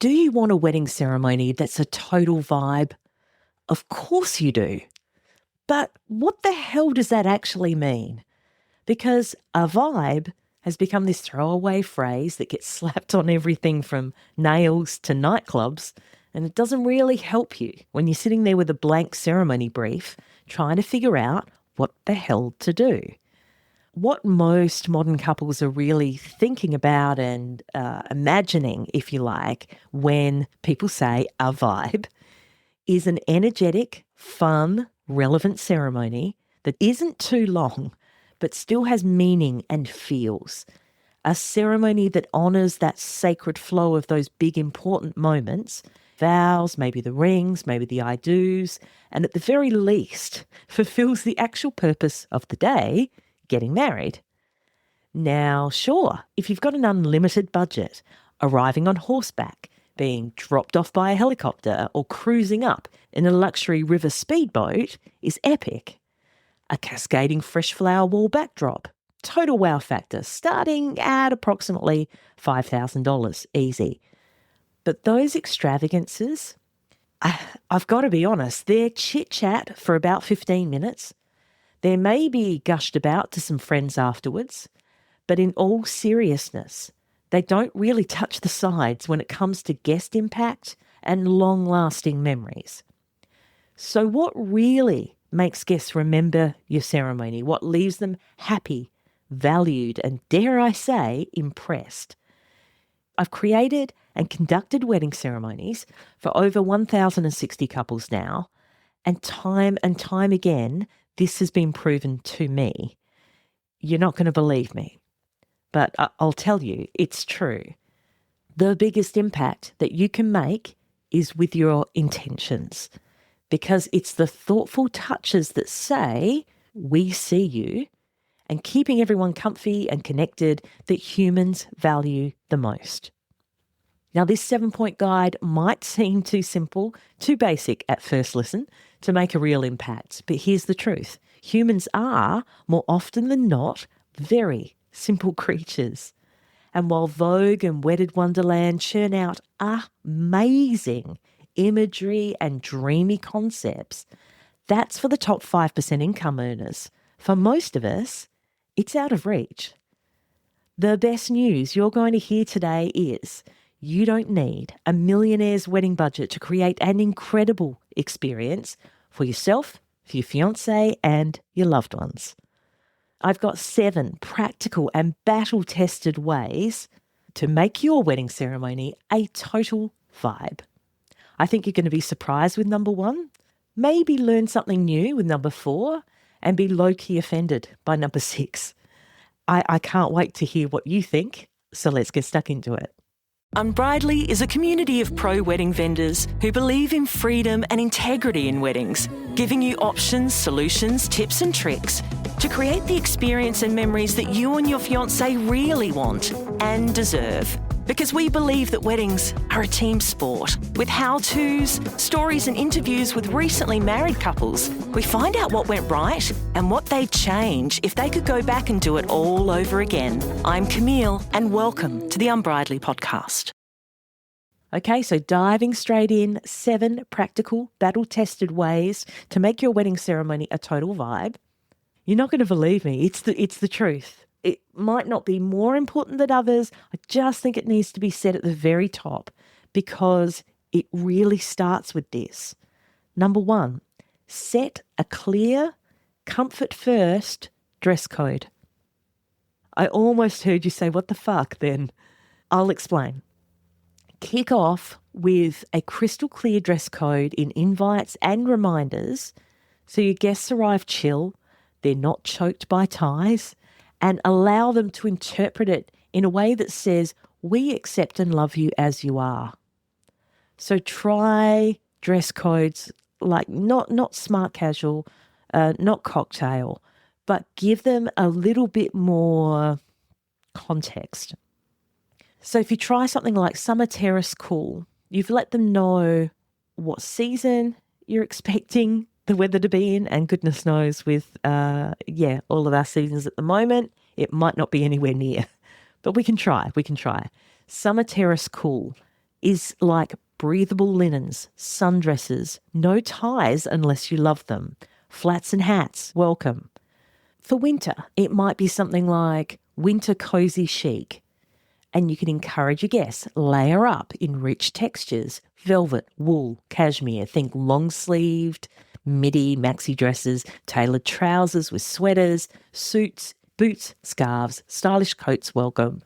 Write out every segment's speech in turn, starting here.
Do you want a wedding ceremony that's a total vibe? Of course you do. But what the hell does that actually mean? Because a vibe has become this throwaway phrase that gets slapped on everything from nails to nightclubs, and it doesn't really help you when you're sitting there with a blank ceremony brief trying to figure out what the hell to do. What most modern couples are really thinking about and imagining, if you like, when people say a vibe, is an energetic, fun, relevant ceremony that isn't too long, but still has meaning and feels. A ceremony that honours that sacred flow of those big important moments, vows, maybe the rings, maybe the I do's, and at the very least fulfills the actual purpose of the day, getting married. Now, sure, if you've got an unlimited budget, arriving on horseback, being dropped off by a helicopter, or cruising up in a luxury river speedboat is epic. A cascading fresh flower wall backdrop, total wow factor, starting at approximately $5,000 easy. But those extravagances, I've got to be honest, they're chit-chat for about 15 minutes. They may be gushed about to some friends afterwards, but in all seriousness, they don't really touch the sides when it comes to guest impact and long-lasting memories. So what really makes guests remember your ceremony? What leaves them happy, valued, and dare I say, impressed? I've created and conducted wedding ceremonies for over 1,060 couples now, and time again, this has been proven to me. You're not going to believe me, but I'll tell you, it's true. The biggest impact that you can make is with your intentions, because it's the thoughtful touches that say, we see you, and keeping everyone comfy and connected that humans value the most. Now, this 7-point guide might seem too simple, too basic at first listen to make a real impact, but here's the truth. Humans are, more often than not, very simple creatures. And while Vogue and Wedded Wonderland churn out amazing imagery and dreamy concepts, that's for the top 5% income earners. For most of us, it's out of reach. The best news you're going to hear today is you don't need a millionaire's wedding budget to create an incredible experience for yourself, for your fiancé, and your loved ones. I've got 7 practical and battle-tested ways to make your wedding ceremony a total vibe. I think you're going to be surprised with number 1, maybe learn something new with number 4, and be low-key offended by number 6. I can't wait to hear what you think, so let's get stuck into it. Unbridely is a community of pro-wedding vendors who believe in freedom and integrity in weddings, giving you options, solutions, tips and tricks to create the experience and memories that you and your fiancé really want and deserve. Because we believe that weddings are a team sport. With how-tos, stories and interviews with recently married couples, we find out what went right and what they'd change if they could go back and do it all over again. I'm Camille, and welcome to the Unbridely podcast. Okay, so diving straight in, 7 practical, battle-tested ways to make your wedding ceremony a total vibe. You're not going to believe me. It's the truth. It might not be more important than others. I just think it needs to be said at the very top because it really starts with this. Number 1, set a clear, comfort-first dress code. I almost heard you say, what the fuck then? I'll explain. Kick off with a crystal clear dress code in invites and reminders so your guests arrive chill, they're not choked by ties, and allow them to interpret it in a way that says, we accept and love you as you are. So try dress codes like not smart casual, not cocktail, but give them a little bit more context. So if you try something like Summer Terrace Cool, you've let them know what season you're expecting the weather to be in, and goodness knows with, all of our seasons at the moment, it might not be anywhere near, but we can try. Summer Terrace Cool. is like breathable linens, sundresses, no ties unless you love them, flats and hats, welcome. For winter, it might be something like winter cozy chic, and you can encourage your guests, layer up in rich textures, velvet, wool, cashmere, think long-sleeved, midi, maxi dresses, tailored trousers with sweaters, suits, boots, scarves, stylish coats welcome.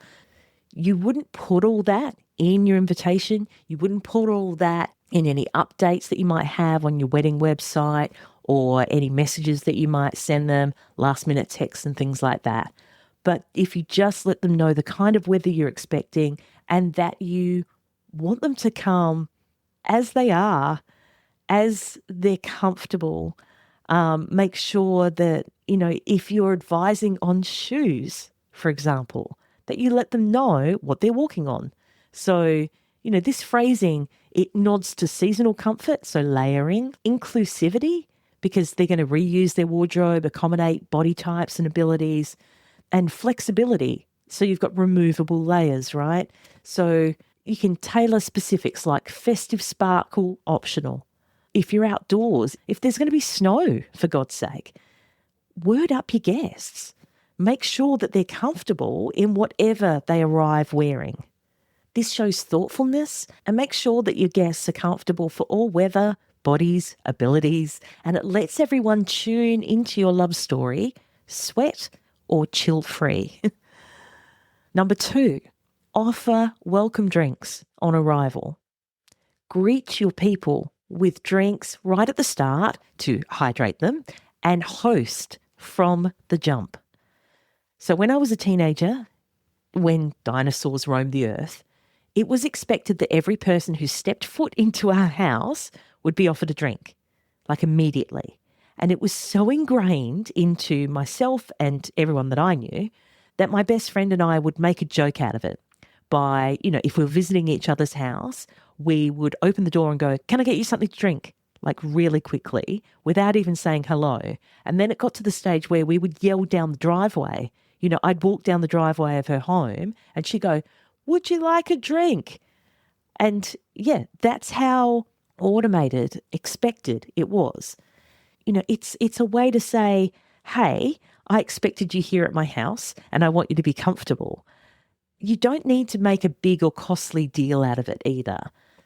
You wouldn't put all that in your invitation. You wouldn't put all that in any updates that you might have on your wedding website or any messages that you might send them, last minute texts and things like that. But if you just let them know the kind of weather you're expecting and that you want them to come as they are, as they're comfortable, make sure that, if you're advising on shoes, for example, that you let them know what they're walking on. So, this phrasing, it nods to seasonal comfort, so layering, inclusivity, because they're going to reuse their wardrobe, accommodate body types and abilities, and flexibility. So you've got removable layers, right? So you can tailor specifics like festive sparkle optional. If you're outdoors, if there's going to be snow, for God's sake, word up your guests. Make sure that they're comfortable in whatever they arrive wearing. This shows thoughtfulness and make sure that your guests are comfortable for all weather, bodies, abilities, and it lets everyone tune into your love story, sweat or chill-free. Number 2, offer welcome drinks on arrival. Greet your people with drinks right at the start to hydrate them and host from the jump. So when I was a teenager, when dinosaurs roamed the earth, it was expected that every person who stepped foot into our house would be offered a drink, like immediately. And it was so ingrained into myself and everyone that I knew that my best friend and I would make a joke out of it by, if we were visiting each other's house, we would open the door and go, "Can I get you something to drink?" Like really quickly without even saying hello. And then it got to the stage where we would yell down the driveway. I'd walk down the driveway of her home and she'd go, "Would you like a drink?" And yeah, that's how automated, expected it was. It's a way to say, "Hey, I expected you here at my house and I want you to be comfortable." You don't need to make a big or costly deal out of it either.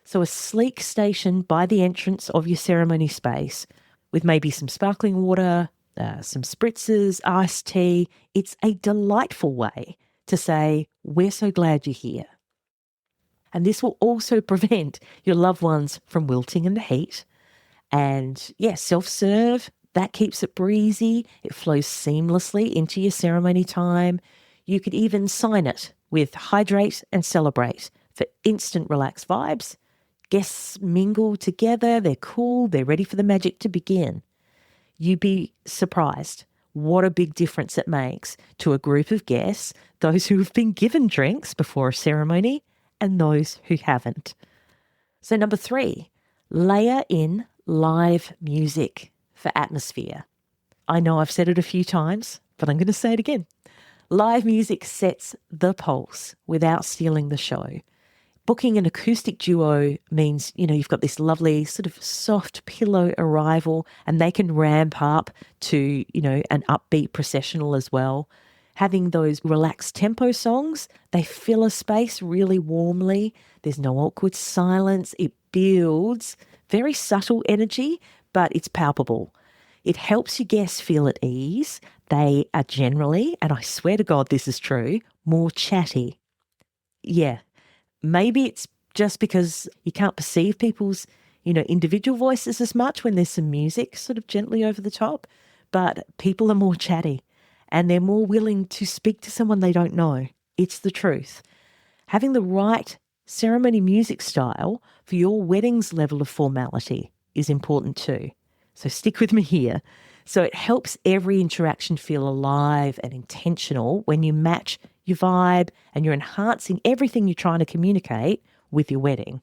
So a sleek station by the entrance of your ceremony space with maybe some sparkling water, some spritzers, iced tea, it's a delightful way to say, "We're so glad you're here." And this will also prevent your loved ones from wilting in the heat. And self-serve, that keeps it breezy. It flows seamlessly into your ceremony time. You could even sign it with hydrate and celebrate for instant relaxed vibes. Guests mingle together. They're cool. They're ready for the magic to begin. You'd be surprised what a big difference it makes to a group of guests, those who have been given drinks before a ceremony and those who haven't. So number 3, layer in live music for atmosphere. I know I've said it a few times, but I'm going to say it again. Live music sets the pulse without stealing the show. Booking an acoustic duo means, you've got this lovely sort of soft pillow arrival and they can ramp up to, an upbeat processional as well. Having those relaxed tempo songs, they fill a space really warmly. There's no awkward silence. It builds very subtle energy, but it's palpable. It helps your guests feel at ease. They are generally, and I swear to God this is true, more chatty. Yeah, maybe it's just because you can't perceive people's, individual voices as much when there's some music sort of gently over the top, but people are more chatty and they're more willing to speak to someone they don't know. It's the truth. Having the right ceremony music style for your wedding's level of formality is important too. So stick with me here. So it helps every interaction feel alive and intentional when you match your vibe and you're enhancing everything you're trying to communicate with your wedding.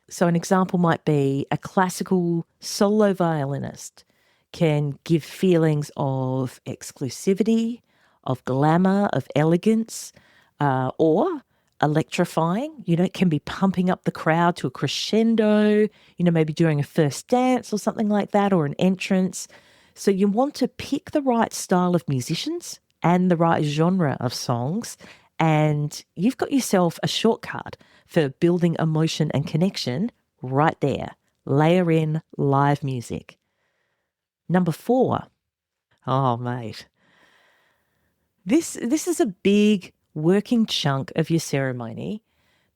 So an example might be a classical solo violinist can give feelings of exclusivity, of glamour, of elegance, or electrifying. It can be pumping up the crowd to a crescendo, maybe doing a first dance or something like that, or an entrance. So you want to pick the right style of musicians and the right genre of songs, and you've got yourself a shortcut for building emotion and connection right there. Layer in live music. Number 4. Oh, mate. This is a big working chunk of your ceremony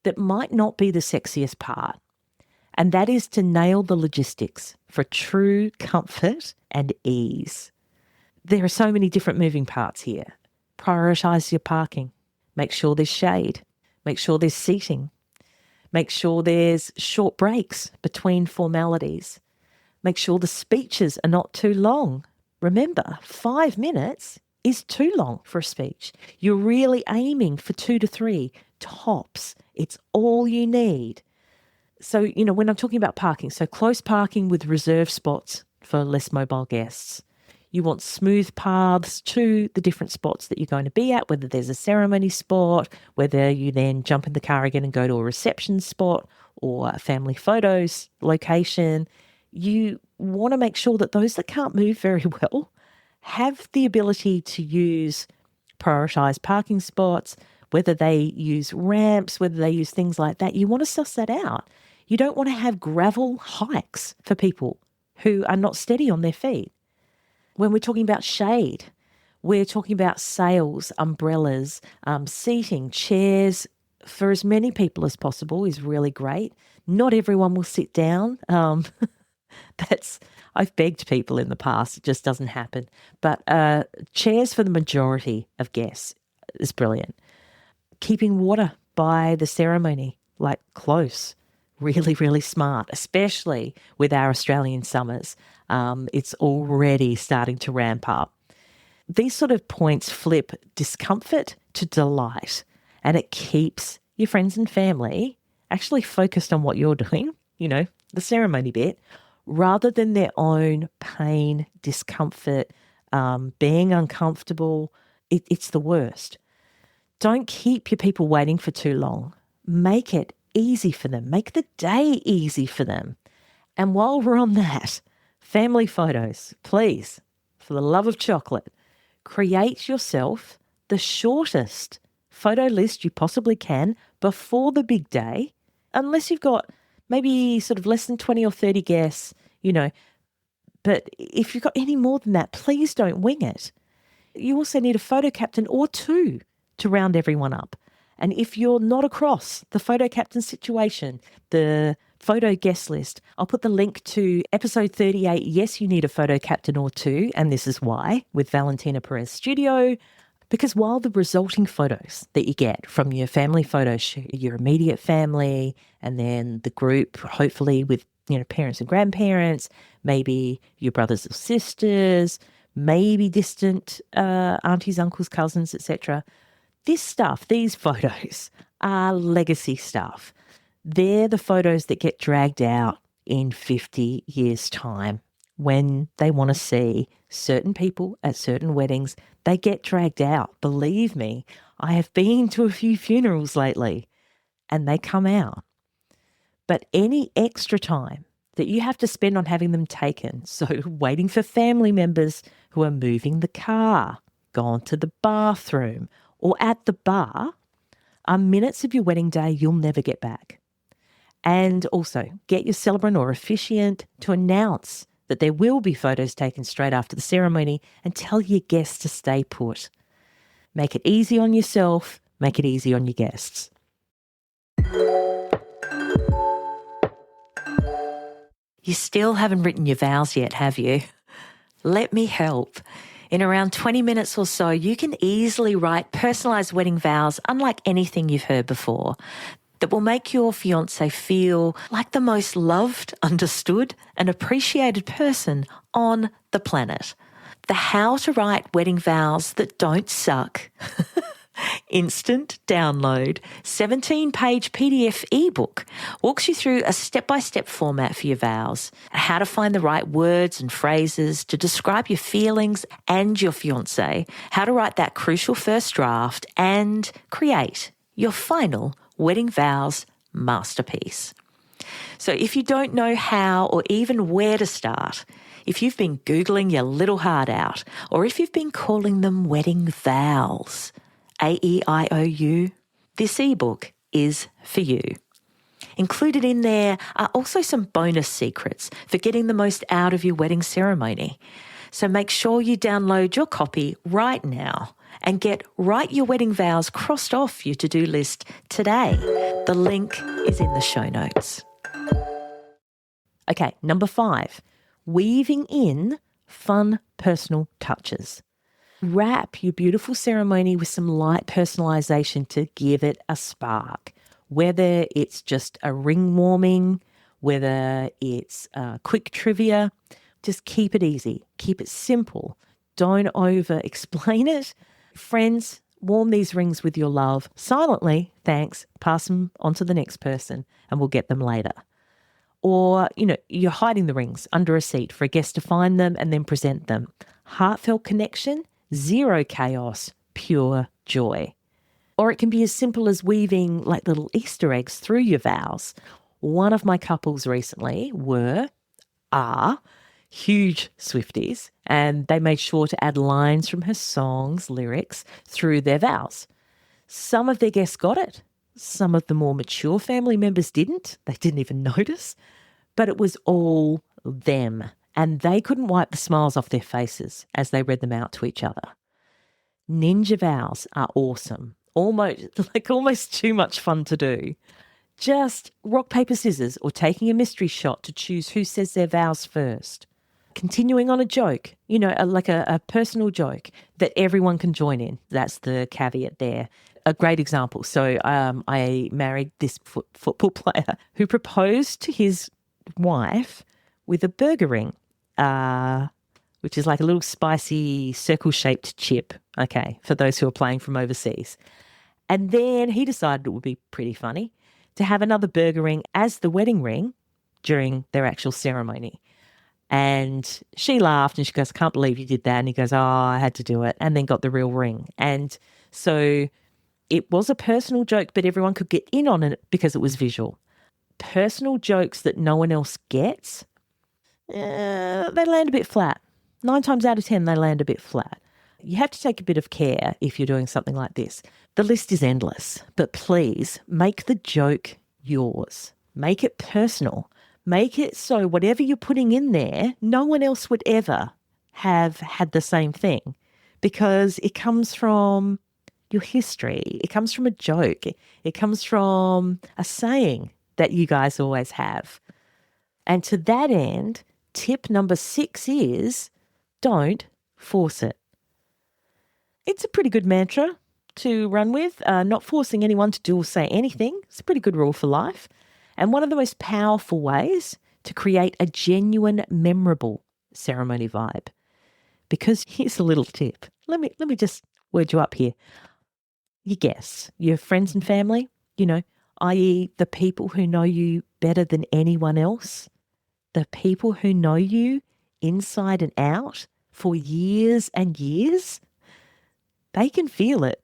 that might not be the sexiest part, and that is to nail the logistics for true comfort and ease. There are so many different moving parts here. Prioritise your parking. Make sure there's shade. Make sure there's seating. Make sure there's short breaks between formalities. Make sure the speeches are not too long. Remember, 5 minutes is too long for a speech. You're really aiming for 2 to 3 tops. It's all you need. So, when I'm talking about parking, so close parking with reserved spots for less mobile guests. You want smooth paths to the different spots that you're going to be at, whether there's a ceremony spot, whether you then jump in the car again and go to a reception spot or a family photos location. You want to make sure that those that can't move very well have the ability to use prioritised parking spots, whether they use ramps, whether they use things like that. You want to suss that out. You don't want to have gravel hikes for people who are not steady on their feet. When we're talking about shade, we're talking about sails, umbrellas, seating, chairs for as many people as possible is really great. Not everyone will sit down. I've begged people in the past. It just doesn't happen. But chairs for the majority of guests is brilliant. Keeping water by the ceremony, like close, really, really smart, especially with our Australian summers. It's already starting to ramp up. These sort of points flip discomfort to delight, and it keeps your friends and family actually focused on what you're doing, the ceremony bit, rather than their own pain, discomfort, being uncomfortable. It's the worst. Don't keep your people waiting for too long. Make it easy for them. Make the day easy for them. And while we're on that, family photos, please, for the love of chocolate, create yourself the shortest photo list you possibly can before the big day, unless you've got maybe sort of less than 20 or 30 guests, But if you've got any more than that, please don't wing it. You also need a photo captain or 2 to round everyone up. And if you're not across the photo captain situation, the photo guest list, I'll put the link to episode 38, Yes, You Need a Photo Captain or 2, and This Is Why, with Valentina Perez Studio. Because while the resulting photos that you get from your family photo shoot, your immediate family, and then the group, hopefully with parents and grandparents, maybe your brothers or sisters, maybe distant aunties, uncles, cousins, etc. This stuff, these photos are legacy stuff. They're the photos that get dragged out in 50 years' time when they want to see certain people at certain weddings. They get dragged out. Believe me, I have been to a few funerals lately and they come out. But any extra time that you have to spend on having them taken, so waiting for family members who are moving the car, gone to the bathroom, or at the bar, are minutes of your wedding day you'll never get back. And also, get your celebrant or officiant to announce that there will be photos taken straight after the ceremony and tell your guests to stay put. Make it easy on yourself, make it easy on your guests. You still haven't written your vows yet, have you? Let me help. In around 20 minutes or so, you can easily write personalised wedding vows unlike anything you've heard before that will make your fiancé feel like the most loved, understood and appreciated person on the planet. The How to Write Wedding Vows That Don't Suck instant download 17-page PDF ebook walks you through a step-by-step format for your vows, how to find the right words and phrases to describe your feelings and your fiancé, how to write that crucial first draft and create your final wedding vows masterpiece. So if you don't know how or even where to start, if you've been Googling your little heart out, or if you've been calling them wedding vows, AEIOU, this ebook is for you. Included in there are also some bonus secrets for getting the most out of your wedding ceremony. So make sure you download your copy right now and get Write Your Wedding Vows crossed off your to-do list today. The link is in the show notes. Okay, number 5, weaving in fun personal touches. Wrap your beautiful ceremony with some light personalisation to give it a spark. Whether it's just a ring warming, whether it's quick trivia, just keep it easy. Keep it simple. Don't over-explain it. Friends, warm these rings with your love. Silently, thanks. Pass them on to the next person and we'll get them later. Or, you're hiding the rings under a seat for a guest to find them and then present them. Heartfelt connection, zero chaos, pure joy. Or it can be as simple as weaving like little Easter eggs through your vows. One of my couples recently are huge Swifties, and they made sure to add lines from her songs, lyrics, through their vows. Some of their guests got it. Some of the more mature family members didn't. They didn't even notice. But it was all them, and they couldn't wipe the smiles off their faces as they read them out to each other. Ninja vows are awesome. Almost too much fun to do. Just rock, paper, scissors, or taking a mystery shot to choose who says their vows first. Continuing on a joke, a personal joke that everyone can join in. That's the caveat there. A great example. So I married this football player who proposed to his wife with a burger ring, which is like a little spicy circle-shaped chip, for those who are playing from overseas. And then he decided it would be pretty funny to have another burger ring as the wedding ring during their actual ceremony. And she laughed and she goes, "I can't believe you did that." And he goes, "Oh, I had to do it," and then got the real ring. And so it was a personal joke, but everyone could get in on it because it was visual. Personal jokes that no one else gets, they land a bit flat. 9 times out of 10, they land a bit flat. You have to take a bit of care if you're doing something like this. The list is endless, but please make the joke yours. Make it personal. Make it so whatever you're putting in there, no one else would ever have had the same thing, because it comes from your history. It comes from a joke. It comes from a saying that you guys always have. And to that end, tip number 6 is don't force it. It's a pretty good mantra to run with, not forcing anyone to do or say anything. It's a pretty good rule for life. And one of the most powerful ways to create a genuine, memorable ceremony vibe. Because here's a little tip. Let me just word you up here. Your guests, your friends and family, i.e. the people who know you better than anyone else, the people who know you inside and out for years and years, they can feel it.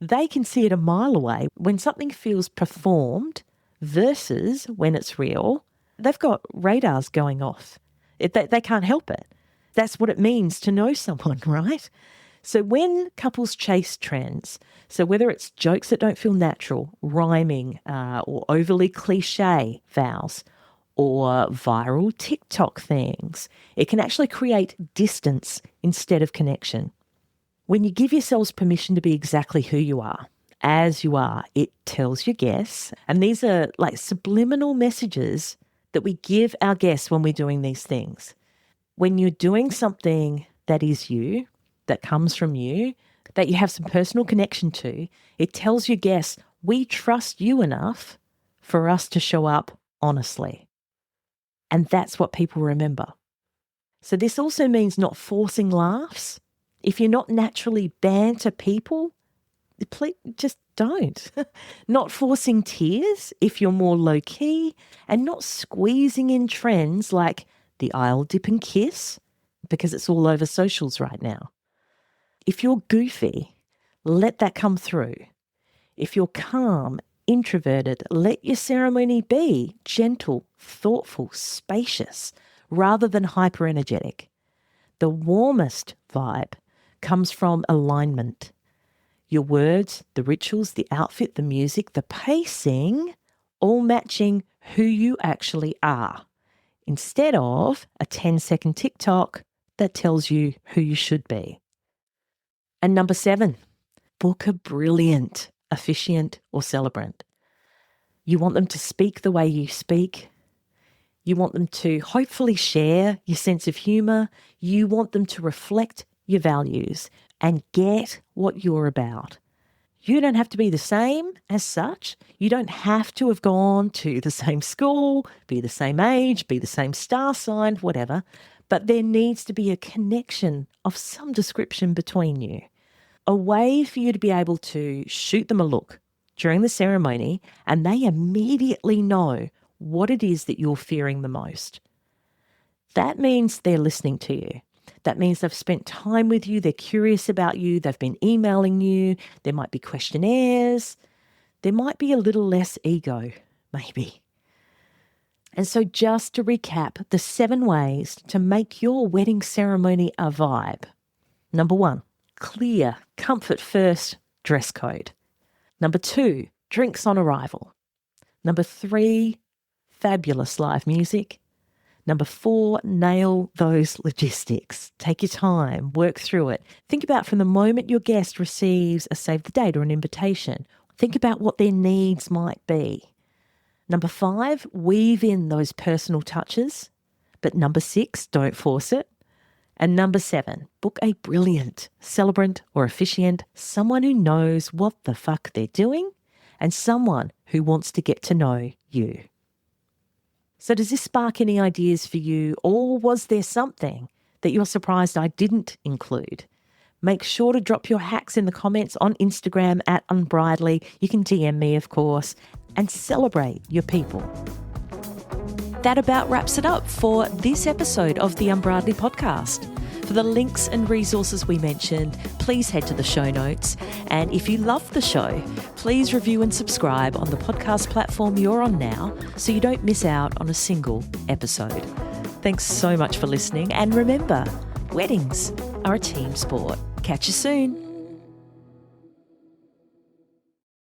They can see it a mile away. When something feels performed versus when it's real, they've got radars going off. They can't help it. That's what it means to know someone, right? So when couples chase trends, so whether it's jokes that don't feel natural, rhyming, or overly cliche vows, or viral TikTok things, it can actually create distance instead of connection. When you give yourselves permission to be exactly who you are, as you are, it tells your guests, and these are like subliminal messages that we give our guests when we're doing these things. When you're doing something that is you, that comes from you, that you have some personal connection to, it tells your guests, we trust you enough for us to show up honestly. And that's what people remember. So this also means not forcing laughs. If you're not naturally banter people, please just don't. Not forcing tears if you're more low-key, and not squeezing in trends like the aisle dip and kiss, because it's all over socials right now. If you're goofy, let that come through. If you're calm, introverted, let your ceremony be gentle, thoughtful, spacious, rather than hyper-energetic. The warmest vibe comes from alignment. Your words, the rituals, the outfit, the music, the pacing, all matching who you actually are, instead of a 10-second TikTok that tells you who you should be. And number 7, book a brilliant officiant or celebrant. You want them to speak the way you speak. You want them to hopefully share your sense of humour. You want them to reflect your values and get what you're about. You don't have to be the same as such. You don't have to have gone to the same school, be the same age, be the same star sign, whatever. But there needs to be a connection of some description between you. A way for you to be able to shoot them a look during the ceremony and they immediately know what it is that you're fearing the most. That means they're listening to you. That means they've spent time with you, they're curious about you, they've been emailing you, there might be questionnaires, there might be a little less ego, maybe. And so just to recap, the 7 ways to make your wedding ceremony a vibe. Number 1, clear, comfort first dress code. Number 2, drinks on arrival. Number 3, fabulous live music. Number 4, nail those logistics. Take your time, work through it. Think about from the moment your guest receives a save the date or an invitation, think about what their needs might be. Number 5, weave in those personal touches. But number 6, don't force it. And number 7, book a brilliant celebrant or officiant, someone who knows what the fuck they're doing and someone who wants to get to know you. So does this spark any ideas for you, or was there something that you're surprised I didn't include? Make sure to drop your hacks in the comments on Instagram @Unbridely. You can DM me, of course, and celebrate your people. That about wraps it up for this episode of the Unbridely podcast. For the links and resources we mentioned, please head to the show notes. And if you love the show, please review and subscribe on the podcast platform you're on now so you don't miss out on a single episode. Thanks so much for listening. And remember, weddings are a team sport. Catch you soon.